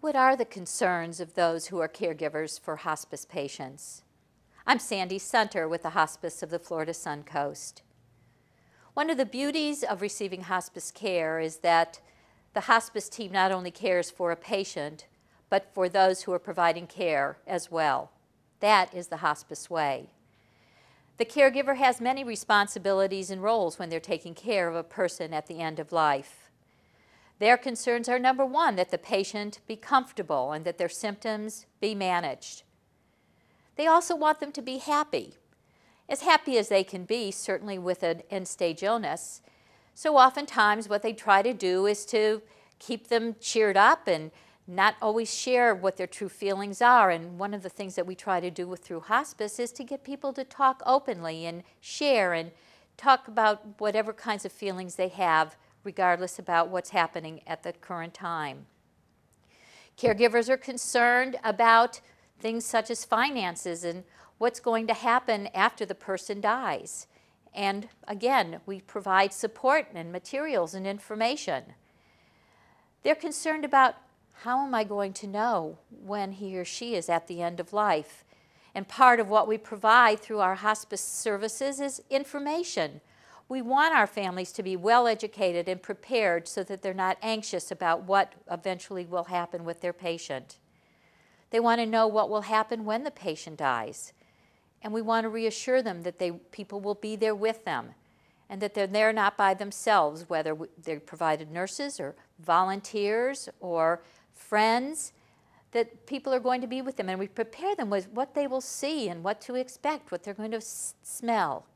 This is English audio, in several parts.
What are the concerns of those who are caregivers for hospice patients? I'm Sandi Sunter with the Hospice of the Florida Suncoast. One of the beauties of receiving hospice care is that the hospice team not only cares for a patient, but for those who are providing care as well. That is the hospice way. The caregiver has many responsibilities and roles when they're taking care of a person at the end of life. Their concerns are, number one, that the patient be comfortable and that their symptoms be managed. They also want them to be happy as they can be, certainly with an end-stage illness. So oftentimes what they try to do is to keep them cheered up and not always share what their true feelings are. And one of the things that we try to do through hospice is to get people to talk openly and share and talk about whatever kinds of feelings they have, regardless about what's happening at the current time. Caregivers are concerned about things such as finances and what's going to happen after the person dies. And again, we provide support and materials and information. They're concerned about, how am I going to know when he or she is at the end of life? And part of what we provide through our hospice services is information. We want our families to be well educated and prepared so that they're not anxious about what eventually will happen with their patient. They want to know what will happen when the patient dies. And we want to reassure them that people will be there with them and that they're not by themselves, whether they're provided nurses or volunteers or friends, that people are going to be with them. And we prepare them with what they will see and what to expect, what they're going to smell.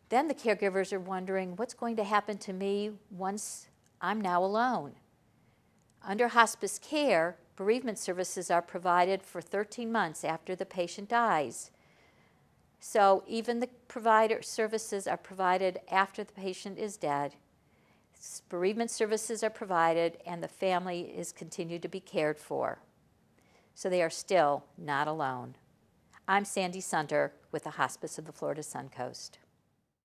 Then the caregivers are wondering, what's going to happen to me once I'm now alone? Under hospice care, bereavement services are provided for 13 months after the patient dies. So even the provider services are provided after the patient is dead. Bereavement services are provided and the family is continued to be cared for. So they are still not alone. I'm Sandi Sunter with the Hospice of the Florida Suncoast.